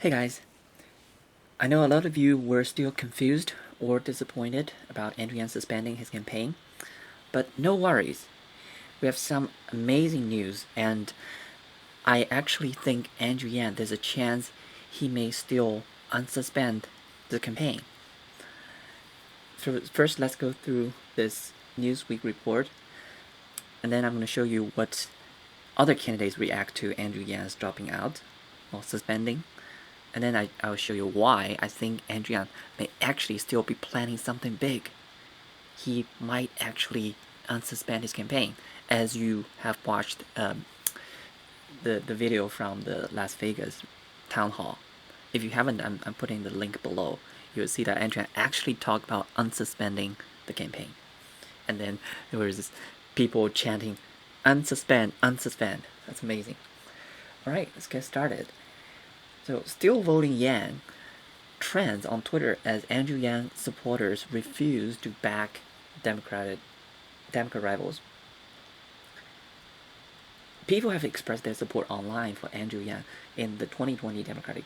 Hey guys, I know a lot of you were still confused or disappointed about Andrew Yang suspending his campaign, but no worries. We have some amazing news, and I actually think Andrew Yang, there's a chance he may still unsuspend the campaign. So first, let's go through this Newsweek report, and then I'm going to show you what other candidates react to Andrew Yang's dropping out or suspending. And then I'll show you why I think Andrew Yang may actually still be planning something big. He might actually unsuspend his campaign, as you have watched the video from the Las Vegas town hall. If you haven't, I'm putting the link below. You'll see that Andrew Yang actually talked about unsuspending the campaign. And then there was people chanting, unsuspend, unsuspend. That's amazing. Alright, let's get started. So, still voting Yang trends on Twitter as Andrew Yang supporters refuse to back Democrat rivals. People have expressed their support online for Andrew Yang in the 2020 Democratic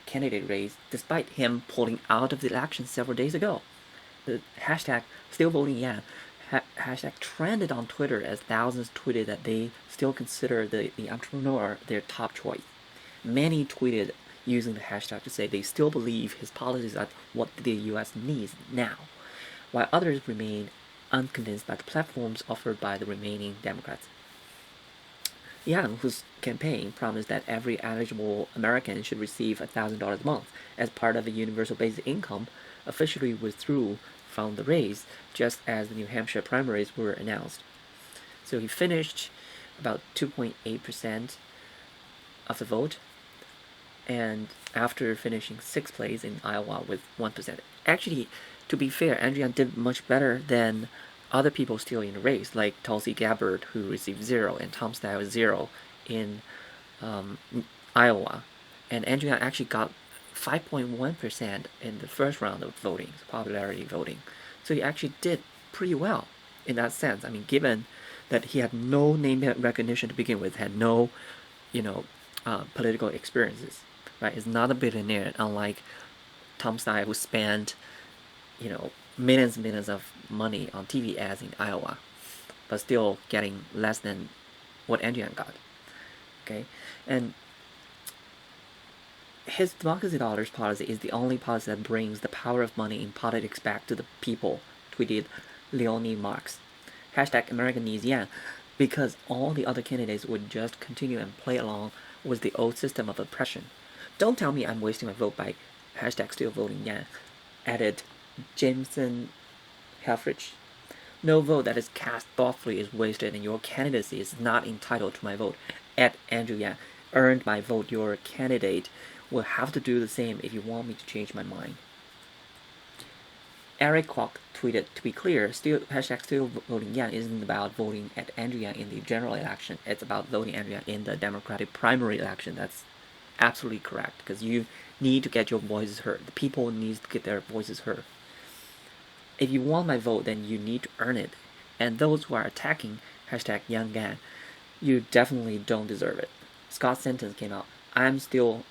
candidate race, despite him pulling out of the election several days ago. The hashtag #StillVotingYang hashtag trended on Twitter as thousands tweeted that they still consider the entrepreneur their top choice. Many tweeted using the hashtag to say they still believe his policies are what the US needs now, while others remained unconvinced by the platforms offered by the remaining Democrats. Yang, whose campaign promised that every eligible American should receive $1,000 a month as part of a universal basic income, officially withdrew from the race just as the New Hampshire primaries were announced. So he finished about 2.8% of the vote, and after finishing 6th place in Iowa with 1%. Actually, to be fair, Andrew Yang did much better than other people still in the race, like Tulsi Gabbard, who received 0, and Tom Steyer 0 in Iowa. And Andrew Yang actually got 5.1% in the first round of voting, popularity voting. So he actually did pretty well in that sense. I mean, given that he had no name recognition to begin with, had no, political experiences, right? Is not a billionaire, unlike Tom Steyer, who spent, millions and millions of money on TV ads in Iowa, but still getting less than what Andrew Yang got. Okay, and his democracy dollars policy is the only policy that brings the power of money in politics back to the people, tweeted Leonie Marx. Hashtag America needs Yang, because all the other candidates would just continue and play along with the old system of oppression. Don't tell me I'm wasting my vote by hashtag still voting Yang, added Jameson Helfrich. No vote that is cast thoughtfully is wasted, and your candidacy is not entitled to my vote. At Andrew Yang, earned my vote. Your candidate will have to do the same if you want me to change my mind. Eric Kwok tweeted, to be clear, hashtag still voting Yang isn't about voting at Andrew Yang in the general election. It's about voting Andrew Yang in the Democratic primary election. That's absolutely correct, because you need to get your voices heard. The people need to get their voices heard. If you want my vote, then you need to earn it. And those who are attacking hashtag Young Gang, you definitely don't deserve it. Scott's sentence came out. I'm still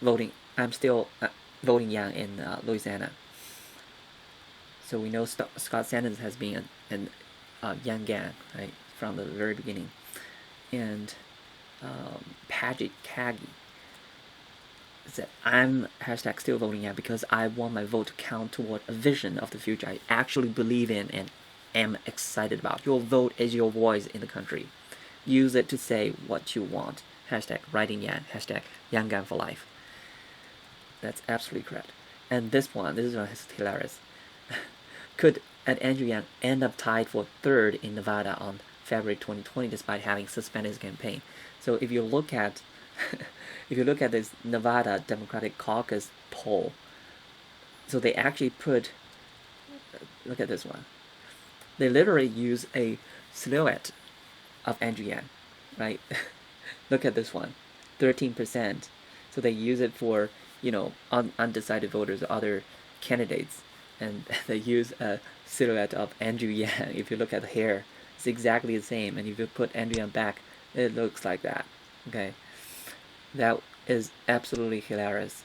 voting Yang in Louisiana. So we know Scott Sanders has been a Young Gang, right, from the very beginning. And Paget Kagi said, I'm hashtag still voting Yang because I want my vote to count toward a vision of the future I actually believe in and am excited about. Your vote is your voice in the country. Use it to say what you want. Hashtag writing Yang. Hashtag Young Gang for life. That's absolutely correct. And this one is hilarious. Could Andrew Yang end up tied for 3rd in Nevada on February 2020 despite having suspended his campaign? So if you look at this Nevada Democratic Caucus poll, so they actually put, look at this one. They literally use a silhouette of Andrew Yang, right? Look at this one, 13%. So they use it for, undecided voters or other candidates. And they use a silhouette of Andrew Yang. If you look at the hair, it's exactly the same. And if you put Andrew Yang back, it looks like that. Okay, that is absolutely hilarious,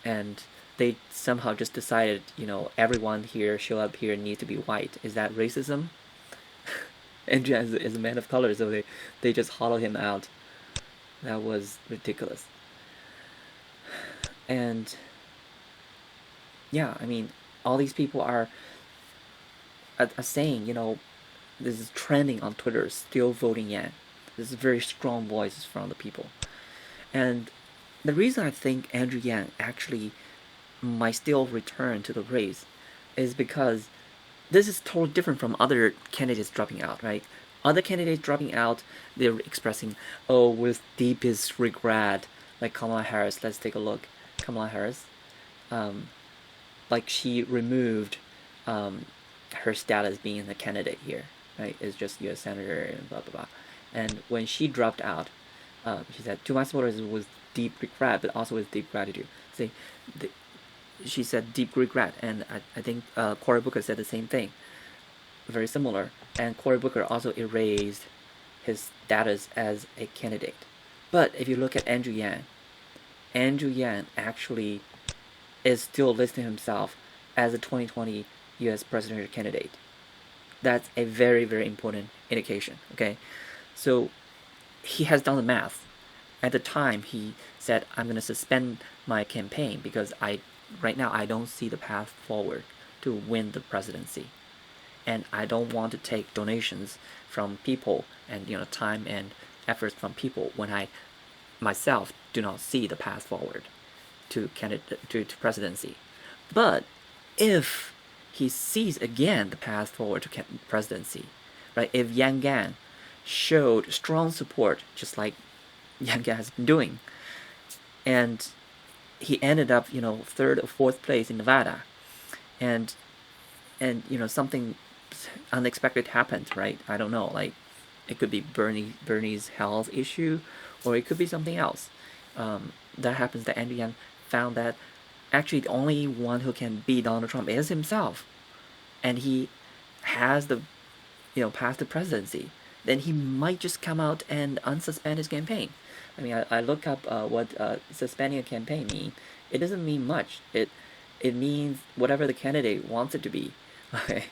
and they somehow just decided, everyone here show up here need to be white. Is that racism? Andrew is a man of color, so they just hollow him out. That was ridiculous. And yeah, I mean, all these people are saying, this is trending on Twitter, still voting Yan. This is very strong voices from the people. And the reason I think Andrew Yang actually might still return to the race is because this is totally different from other candidates dropping out, right? Other candidates dropping out, they're expressing, oh, with deepest regret, like Kamala Harris. Let's take a look. Kamala Harris, like she removed her status being a candidate here, right? It's just U.S. senator and blah blah blah. And when she dropped out, she said, "To my supporters, it was deep regret, but also with deep gratitude." See, she said deep regret, and I think Cory Booker said the same thing, very similar. And Cory Booker also erased his status as a candidate. But if you look at Andrew Yang actually is still listing himself as a 2020 U.S. presidential candidate. That's a very, very important indication, okay? So he has done the math. At the time, he said, I'm going to suspend my campaign because right now I don't see the path forward to win the presidency. And I don't want to take donations from people and, time and efforts from people when I myself do not see the path forward to presidency. But if he sees again the path forward to presidency, right? If Yang Gan showed strong support, just like Yang Gan has been doing, and he ended up, third or fourth place in Nevada, and something unexpected happened, right? I don't know, like it could be Bernie's health issue, or it could be something else. That happens that Andrew Yang found that actually the only one who can beat Donald Trump is himself, and he has the path to presidency. Then he might just come out and unsuspend his campaign. I mean, I look up what suspending a campaign means. It doesn't mean much. It means whatever the candidate wants it to be. Okay,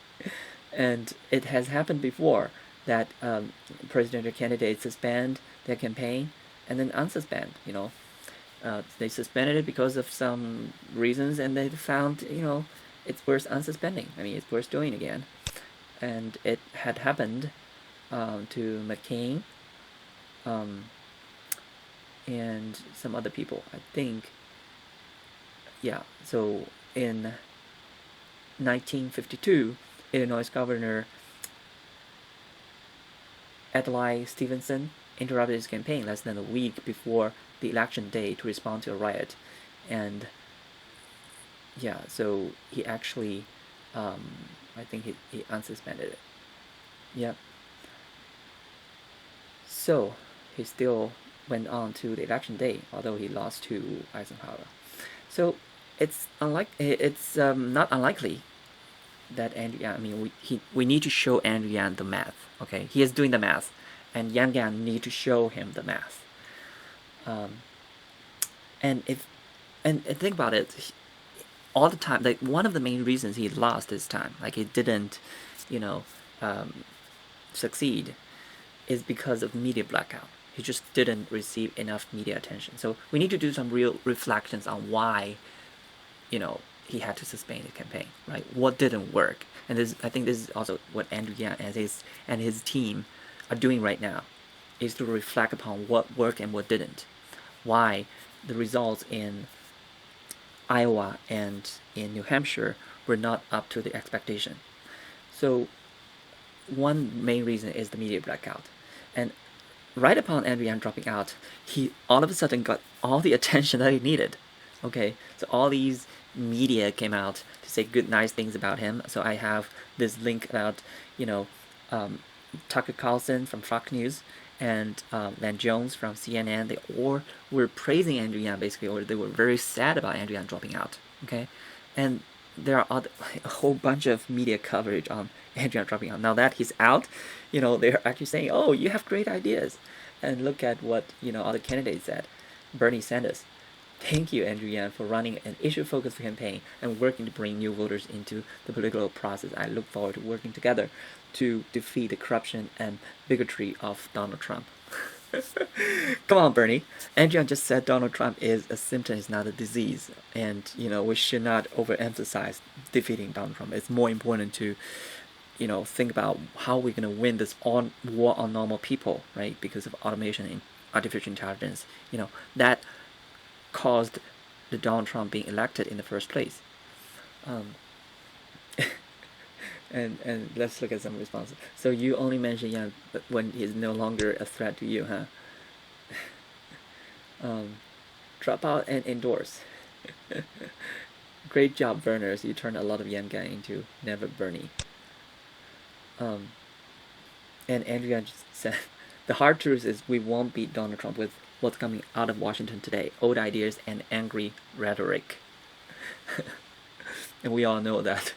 and it has happened before that presidential candidates suspend their campaign and then unsuspend. They suspended it because of some reasons, and they found it's worth unsuspending. I mean, it's worth doing again, and it had happened to McCain and some other people, I think. Yeah, so in 1952, Illinois Governor Adlai Stevenson interrupted his campaign less than a week before the election day to respond to a riot. And yeah, so he actually, I think he unsuspended it. Yep. So he still went on to the election day, although he lost to Eisenhower. So it's not unlikely that Andrew Yang, I mean, we need to show Andrew Yang the math. Okay, he is doing the math, and Yang Yang need to show him the math. And think about it, all the time. Like one of the main reasons he lost this time, like he didn't, succeed, is because of media blackout. He just didn't receive enough media attention. So we need to do some real reflections on why, he had to suspend the campaign, right? What didn't work? And I think this is also what Andrew Yang and his team are doing right now, is to reflect upon what worked and what didn't. Why the results in Iowa and in New Hampshire were not up to the expectation. So one main reason is the media blackout. And right upon Andrew Yang dropping out, he all of a sudden got all the attention that he needed. Okay, so all these media came out to say good, nice things about him. So I have this link about, Tucker Carlson from Fox News and Van Jones from CNN. They all were praising Andrew Yang, basically, or they were very sad about Andrew Yang dropping out. Okay, and there are a whole bunch of media coverage on Andrew Yang dropping out. Now that he's out, they're actually saying, "Oh, you have great ideas," and look at what other candidates said. Bernie Sanders, Thank you, Andrew Yang, for running an issue-focused campaign and working to bring new voters into the political process. I look forward to working together to defeat the corruption and bigotry of Donald Trump. Come on, Bernie. Andrew Yang just said Donald Trump is a symptom, is not a disease. And, we should not overemphasize defeating Donald Trump. It's more important to, think about how we're going to win this war on normal people, right? Because of automation and artificial intelligence. That caused the Donald Trump being elected in the first place. And let's look at some responses. So you only mentioned Yang when he's no longer a threat to you, huh? Drop out and endorse. Great job, Burners. You turned a lot of Yang guy into never Bernie. And Andrea just said, the hard truth is we won't beat Donald Trump with what's coming out of Washington today, old ideas and angry rhetoric. And we all know that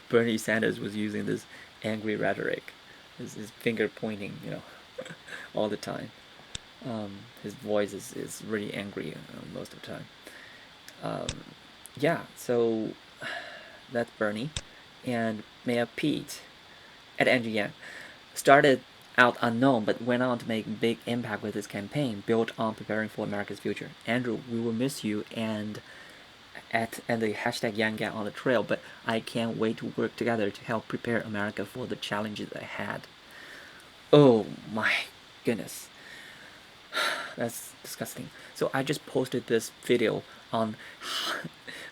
Bernie Sanders was using this angry rhetoric, his finger pointing, all the time. His voice is really angry most of the time. Yeah, so that's Bernie. And Mayor Pete at Andrew Yang started out unknown, but went on to make big impact with his campaign, built on preparing for America's future. Andrew, we will miss you and the hashtag Yang on the trail, but I can't wait to work together to help prepare America for the challenges ahead. Oh my goodness. That's disgusting. So I just posted this video on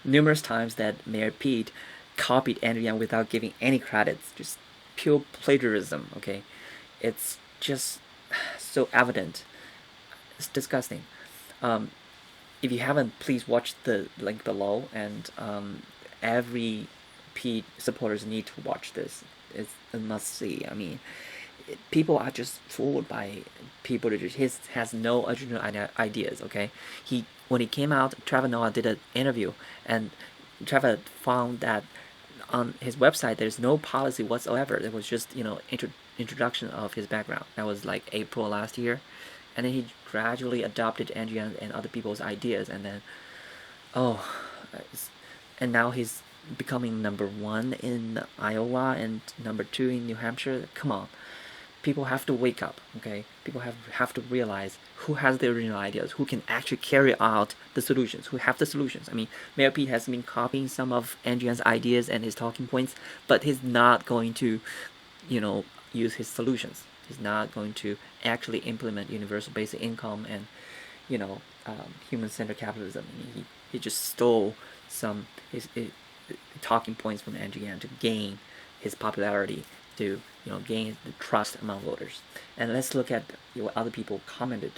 numerous times that Mayor Pete copied Andrew Yang without giving any credits. Just pure plagiarism, okay? It's just so evident. It's disgusting. If you haven't, please watch the link below, and every Pete supporters need to watch this. It's a must see. I mean, people are just fooled by people. He has no original ideas. Okay, when he came out, Trevor Noah did an interview, and Trevor found that on his website there's no policy whatsoever. It was just introduction of his background. That was like April last year, and then he gradually adopted Andrew and other people's ideas, and then and now he's becoming #1 in Iowa and #2 in New Hampshire. Come on, people have to wake up, okay? People have to realize who has the original ideas, who can actually carry out the solutions, who have the solutions. I mean, Mayor Pete has been copying some of Andrew ideas and his talking points, but he's not going to, use his solutions. He's not going to actually implement universal basic income and, human-centered capitalism. I mean, he just stole some his talking points from Andrew Yang to gain his popularity, to gain the trust among voters. And let's look at what other people commented.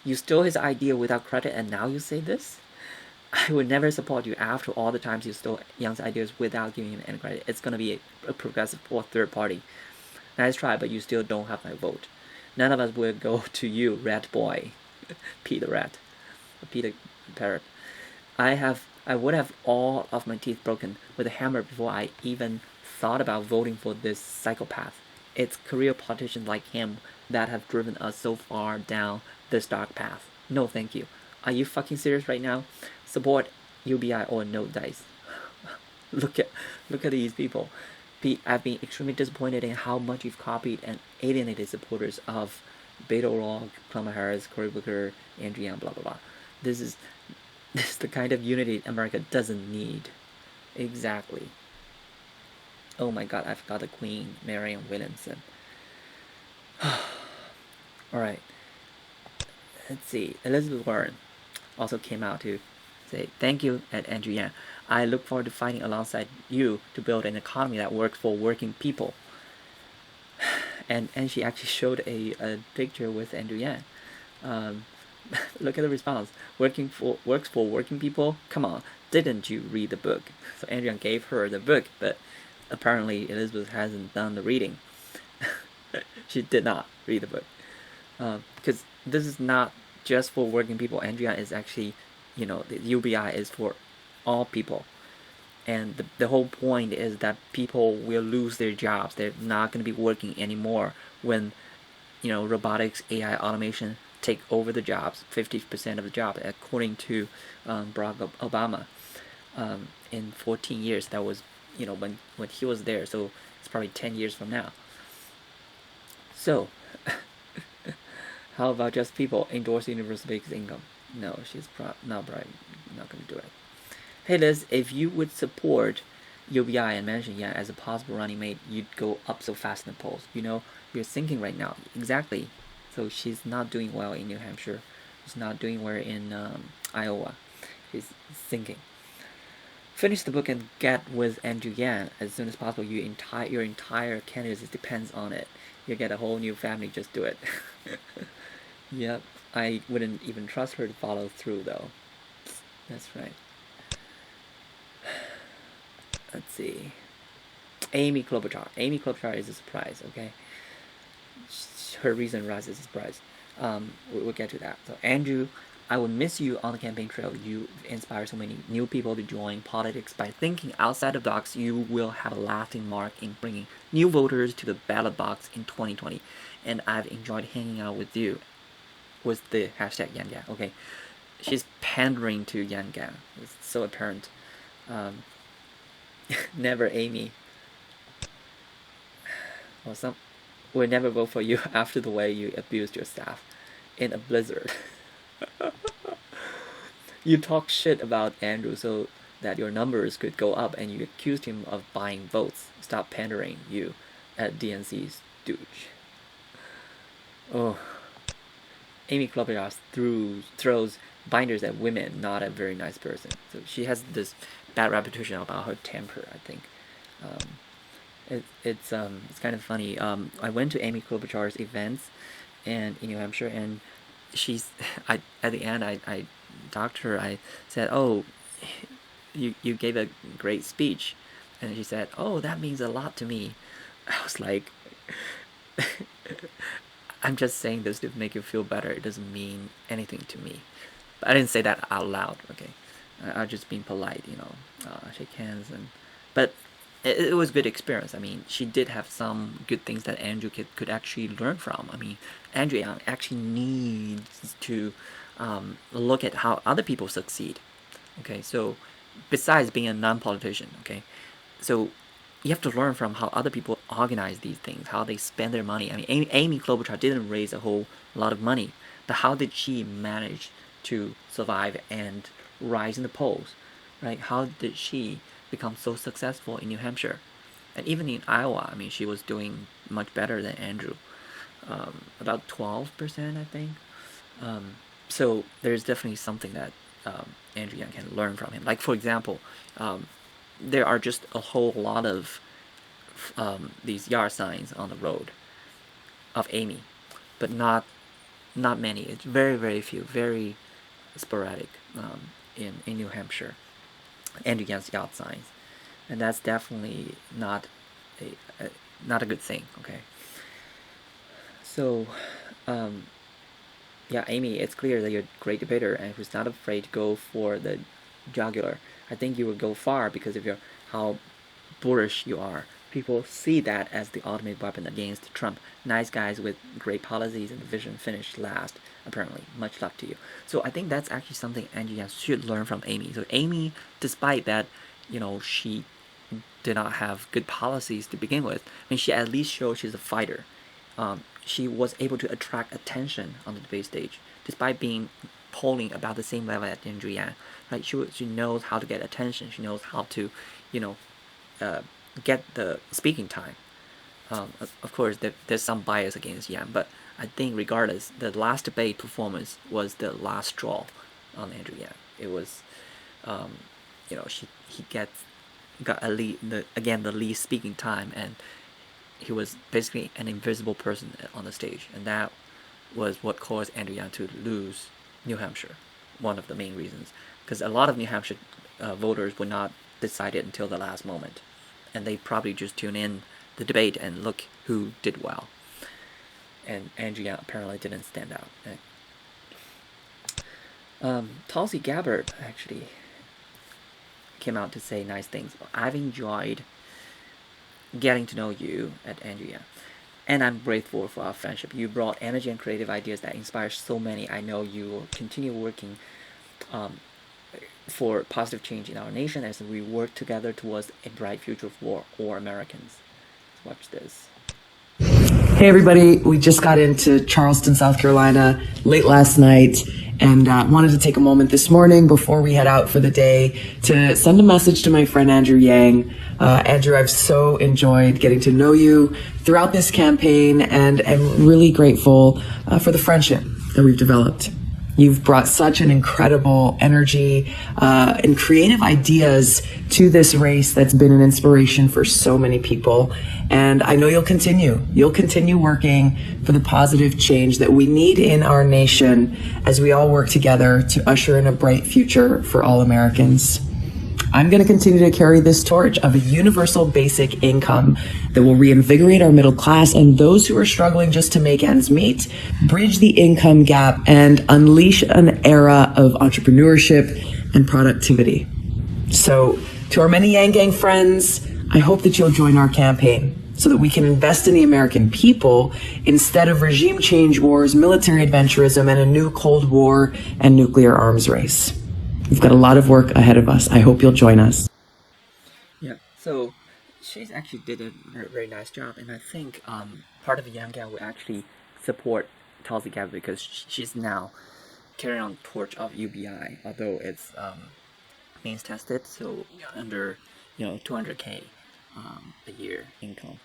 You stole his idea without credit, and now you say this? I would never support you after all the times you stole Young's ideas without giving him any credit. It's going to be a progressive or third party. Nice try, but you still don't have my vote. None of us will go to you, rat boy. Peter Rat. Peter Parrot. I would have all of my teeth broken with a hammer before I even thought about voting for this psychopath. It's career politicians like him that have driven us so far down this dark path. No thank you. Are you fucking serious right now? Support UBI or no dice. Look at these people. Pete, I've been extremely disappointed in how much you've copied and alienated supporters of Beto O'Rourke, Kamala Harris, Cory Booker, Andrew Yang, blah blah blah. This is the kind of unity America doesn't need. Exactly. Oh my god, I forgot the Queen, Marianne Williamson. Alright. Let's see. Elizabeth Warren also came out to say, thank you at Andrew Yang. I look forward to fighting alongside you to build an economy that works for working people. And she actually showed a picture with Andrew Yang. Look at the response. Works for working people? Come on, didn't you read the book? So Andrew Yang gave her the book, but apparently Elizabeth hasn't done the reading. She did not read the book. Because this is not just for working people. Andrew Yang is actually, the UBI is for all people. And the whole point is that people will lose their jobs. They're not going to be working anymore when, robotics, AI, automation take over the jobs, 50% of the job, according to Barack Obama. In 14 years, that was, when he was there. So it's probably 10 years from now. So, how about just people endorse universal basic income? No, she's not going to do it. Hey Liz, if you would support UBI and mention as a possible running mate, you'd go up so fast in the polls. You're thinking right now. Exactly. So she's not doing well in New Hampshire. She's not doing well in Iowa. She's thinking. Finish the book and get with Andrew Yang as soon as possible. Your entire candidacy depends on it. You get a whole new family. Just do it. Yep. I wouldn't even trust her to follow through, though. That's right. Let's see. Amy Klobuchar. Amy Klobuchar is a surprise, okay? Her recent rise is a surprise. We'll get to that. So, Andrew, I will miss you on the campaign trail. You inspire so many new people to join politics. By thinking outside the box, you will have a lasting mark in bringing new voters to the ballot box in 2020. And I've enjoyed hanging out with you. With the hashtag Yanga. Okay, she's pandering to Yanga. It's so apparent. Never Amy. Well, we'll never vote for you after the way you abused your staff in a blizzard. You talk shit about Andrew so that your numbers could go up, and you accused him of buying votes. Stop pandering, you, at DNC's stooge. Oh. Amy Klobuchar throws binders at women, not a very nice person. So she has this bad reputation about her temper, I think. It's kind of funny. I went to Amy Klobuchar's events in New Hampshire, and at the end I talked to her. I said, "Oh, you gave a great speech," and she said, "Oh, that means a lot to me." I was like, I'm just saying this to make you feel better. It doesn't mean anything to me. But I didn't say that out loud, okay? I was just being polite, shake hands. But it was a good experience. I mean, she did have some good things that Andrew could actually learn from. I mean, Andrew actually needs to look at how other people succeed, okay? So besides being a non-politician, okay? So you have to learn from how other people organize these things, how they spend their money. I mean, Amy Klobuchar didn't raise a whole lot of money, but how did she manage to survive and rise in the polls, right? How did she become so successful in New Hampshire? And even in Iowa, I mean, she was doing much better than Andrew, about 12%, I think. So there's definitely something that Andrew Yang can learn from him. Like, for example, there are just a whole lot of these yard signs on the road of Amy, but not many. It's very, very few, very sporadic in New Hampshire, and against yard signs, and that's definitely not a good thing. Okay. So, yeah, Amy, it's clear that you're a great debater and who's not afraid to go for the jugular. I think you will go far because of how bullish you are. People see that as the ultimate weapon against Trump. Nice guys with great policies and vision finish last, apparently. Much luck to you. So I think that's actually something Andrew Yang should learn from Amy. So Amy, despite that, she did not have good policies to begin with, I mean, she at least showed she's a fighter. She was able to attract attention on the debate stage, despite being polling about the same level as Andrew Yang. Right? She knows how to get attention. She knows how to, get the speaking time. Of course, there's some bias against Yang, but I think regardless, the last debate performance was the last straw on Andrew Yang. It was, he got the least speaking time, and he was basically an invisible person on the stage, and that was what caused Andrew Yang to lose New Hampshire. One of the main reasons, because a lot of New Hampshire voters would not decide it until the last moment, and they probably just tune in the debate and look who did well. And Andrew Yang apparently didn't stand out. Tulsi Gabbard actually came out to say nice things. I've enjoyed getting to know you at Andrew Yang. And I'm grateful for our friendship. You brought energy and creative ideas that inspire so many. I know you will continue working for positive change in our nation as we work together towards a bright future for all Americans. Let's watch this. Hey everybody, we just got into Charleston, South Carolina late last night and wanted to take a moment this morning before we head out for the day to send a message to my friend Andrew Yang. Andrew, I've so enjoyed getting to know you throughout this campaign and am really grateful for the friendship that we've developed. You've brought such an incredible energy and creative ideas to this race that's been an inspiration for so many people. And I know you'll continue. You'll continue working for the positive change that we need in our nation as we all work together to usher in a bright future for all Americans. I'm going to continue to carry this torch of a universal basic income that will reinvigorate our middle class and those who are struggling just to make ends meet, bridge the income gap, and unleash an era of entrepreneurship and productivity. So, to our many Yang Gang friends, I hope that you'll join our campaign so that we can invest in the American people instead of regime change wars, military adventurism, and a new Cold War and nuclear arms race. We've got a lot of work ahead of us. I hope you'll join us. Yeah, so she's actually did a very nice job, and I think part of the Young Gal will actually support Tulsi Gabbard because she's now carrying on the torch of UBI, although it's means tested, so under 200K a year income,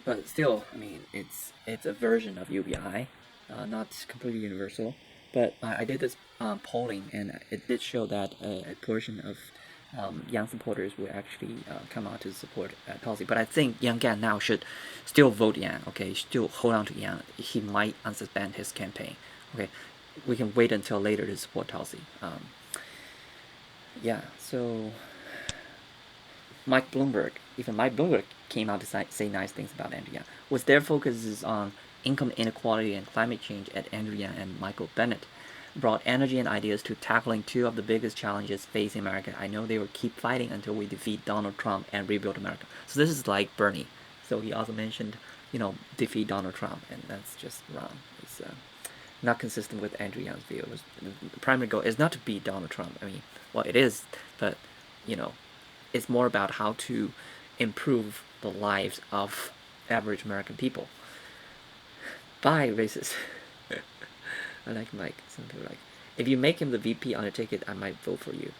but still, I mean, it's a version of UBI, not completely universal. But I did this polling, and it did show that a portion of young supporters will actually come out to support Tulsi. But I think Yang Gan now should still vote Yang, okay? Still hold on to Yang. He might unsuspend his campaign, okay? We can wait until later to support Tulsi. Yeah, so even Mike Bloomberg came out to say nice things about Andrew Yang. Was their focus is on income inequality and climate change at Andrew Yang and Michael Bennet brought energy and ideas to tackling two of the biggest challenges facing America. I know they will keep fighting until we defeat Donald Trump and rebuild America. So this is like Bernie. So he also mentioned, defeat Donald Trump, and that's just wrong. It's not consistent with Andrew Yang's view. The primary goal is not to beat Donald Trump. I mean, well, it is, but, it's more about how to improve the lives of average American people. Bye, racist. I like Mike. Some people are like, if you make him the VP on a ticket, I might vote for you.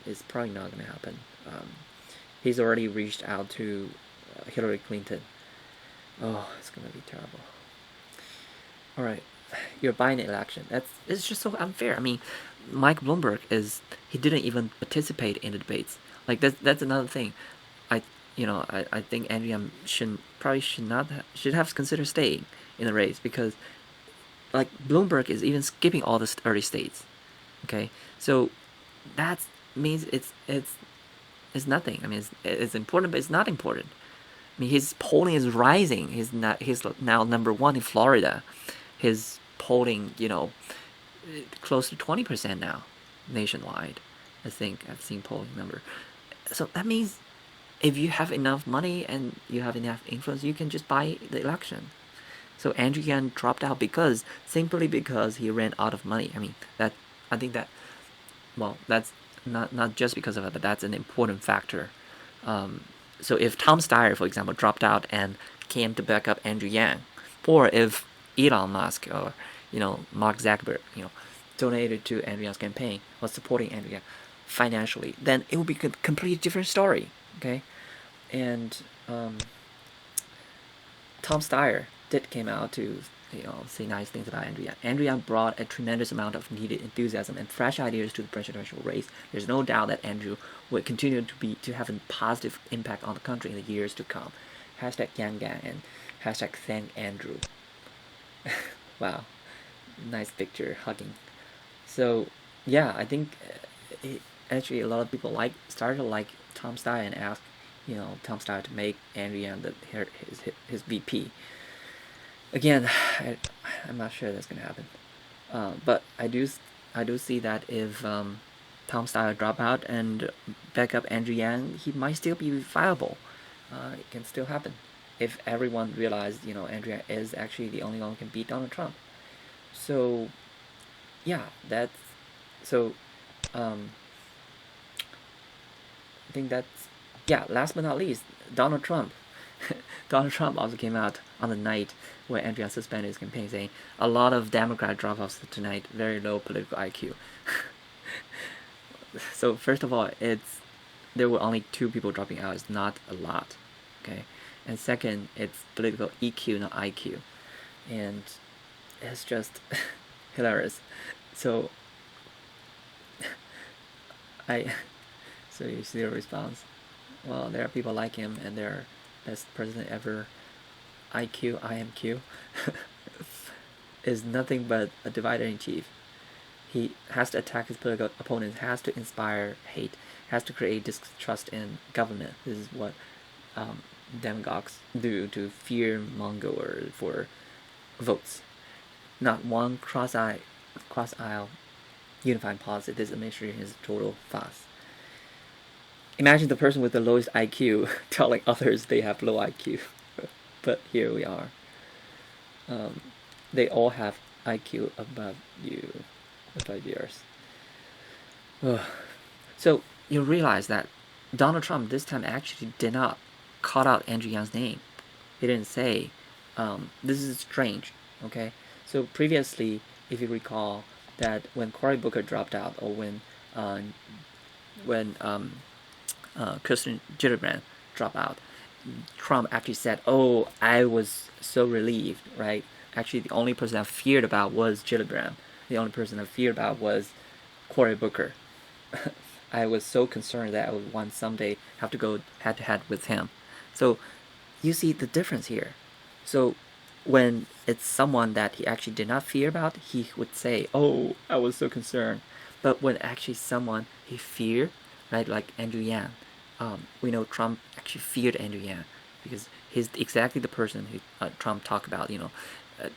It's probably not going to happen. He's already reached out to Hillary Clinton. Oh, it's going to be terrible. All right, you're buying the election. It's just so unfair. I mean, Mike Bloomberg he didn't even participate in the debates. Like that's another thing. I think Andrea should have considered staying in the race because, like, Bloomberg is even skipping all the early states. Okay, so that means it's nothing. I mean, it's important, but it's not important. I mean, his polling is rising. He's now number one in Florida. His polling, close to 20% now, nationwide. I think I've seen polling number. So that means if you have enough money and you have enough influence, you can just buy the election. So Andrew Yang dropped out simply because he ran out of money. I mean, that's not just because of it, but that's an important factor. So if Tom Steyer, for example, dropped out and came to back up Andrew Yang, or if Elon Musk or Mark Zuckerberg donated to Andrew Yang's campaign or supporting Andrew Yang financially, then it would be a completely different story. Okay, and Tom Steyer came out to say nice things about Andrew Yang. Andrew Yang brought a tremendous amount of needed enthusiasm and fresh ideas to the presidential race. There's no doubt that Andrew will continue to have a positive impact on the country in the years to come. #Yang Gang and #Thank Andrew. Wow, nice picture hugging. So yeah, I think actually a lot of people started to like Tom Steyer and asked Tom Steyer to make Andrew Yang his VP. Again, I'm not sure that's gonna happen. But I do see that if Tom Steyer drop out and back up Andrew Yang, he might still be viable. It can still happen. if everyone realized, Andrea is actually the only one who can beat Donald Trump. So yeah, that's so. Um, I think that's yeah. Last but not least, Donald Trump. Donald Trump also came out on the night where Andrea suspended his campaign, saying a lot of Democrat drop-offs tonight, very low political IQ. So first of all, there were only 2 people dropping out. It's not a lot, okay. And second, it's political EQ, not IQ, and it's just hilarious. So I, so you see the response. Well, there are people like him, and they're best president ever. IQ, IMQ, is nothing but a divider in chief. He has to attack his political opponents, has to inspire hate, has to create distrust in government. This is what demagogues do to fear monger for votes. Not one cross-aisle unifying policy. This administration is a total farce. Imagine the person with the lowest IQ telling others they have low IQ. But here we are. They all have IQ above yours. Ugh. So you realize that Donald Trump this time actually did not call out Andrew Yang's name. He didn't say, this is strange, okay? So previously, if you recall, that when Cory Booker dropped out, or when Kirsten Gillibrand dropped out, Trump actually said, "Oh, I was so relieved." Right? Actually, the only person I feared about was Gillibrand. The only person I feared about was Cory Booker. I was so concerned that I would one someday have to go head to head with him. So you see the difference here. So when it's someone that he actually did not fear about, he would say, "Oh, I was so concerned." But when actually someone he feared, right, like Andrew Yang, we know Trump actually feared Andrew Yang because he's exactly the person who Trump talked about.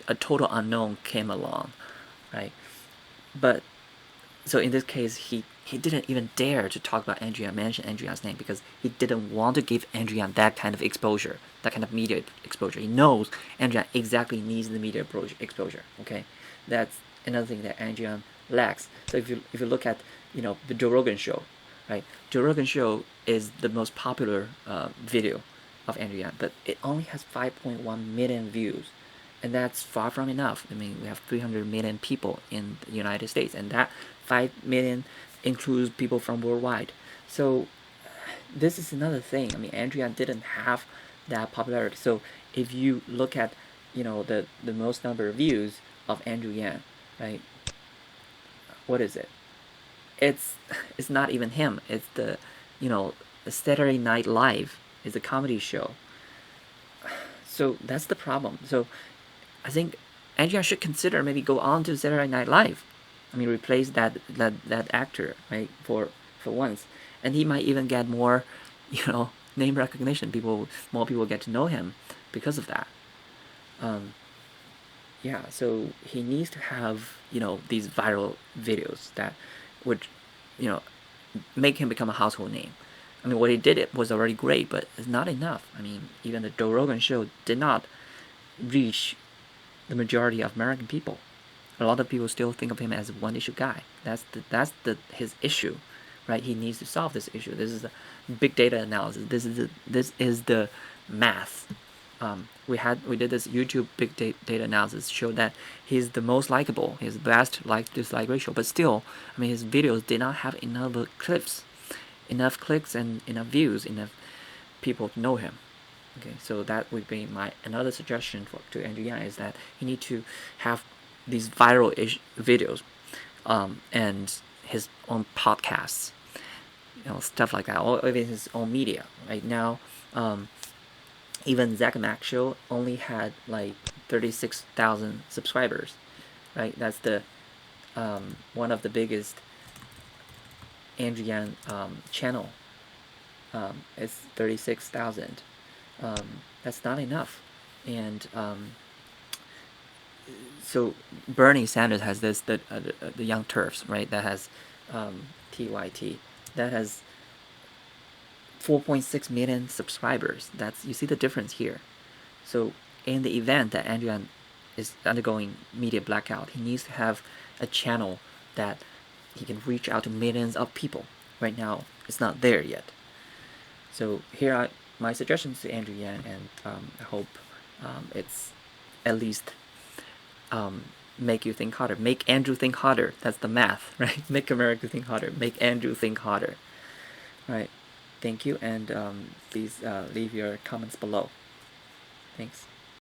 A total unknown came along, right? But so in this case, he didn't even dare to talk about Andrew Yang, mention Andrew Yang's name, because he didn't want to give Andrew Yang that kind of exposure, that kind of media exposure. He knows Andrew Yang exactly needs the media exposure. Okay, that's another thing that Andrew Yang lacks. So if you look at the Joe Rogan show, right? Joe Rogan show is the most popular video of Andrew Yang, but it only has 5.1 million views, and that's far from enough. I mean, we have 300 million people in the United States, and that 5 million includes people from worldwide. So this is another thing. I mean, Andrew Yang didn't have that popularity. So if you look at the most number of views of Andrew Yang, right? What is it? It's not even him. It's the Saturday Night Live. It's a comedy show. So that's the problem. So I think Andrea should consider maybe go on to Saturday Night Live. I mean, replace that actor, right, for once, and he might even get more, name recognition. More people get to know him because of that. Yeah, so he needs to have these viral videos that would make him become a household name. I mean, what he did it was already great, but it's not enough. I mean, even the Joe Rogan show did not reach the majority of American people. A lot of people still think of him as a one-issue guy. That's his issue, right? He needs to solve this issue. This is the big data analysis. This is the math. We did this YouTube big data analysis, showed that he's the most likable. He has the best like-dislike ratio, but still, I mean, his videos did not have enough clicks, and enough views, enough people to know him. Okay, so that would be another suggestion to Andrew Yang, is that he need to have these viral-ish videos, and his own podcasts, stuff like that, or even his own media. Right now, even Zach and Mac show only had like 36,000 subscribers, right? That's the one of the biggest Andrew Yang channel. It's 36,000. That's not enough, and so Bernie Sanders has this the Young Turfs, right? That has TYT, that has 4.6 million subscribers. You see the difference here. So in the event that Andrew Yang is undergoing media blackout, he needs to have a channel that he can reach out to millions of people. Right now, it's not there yet. So here are my suggestions to Andrew Yang, and I hope it's at least make you think harder. Make Andrew think harder. That's the math, right? Make America think harder. Make Andrew think harder. All right. Thank you, and please leave your comments below. Thanks.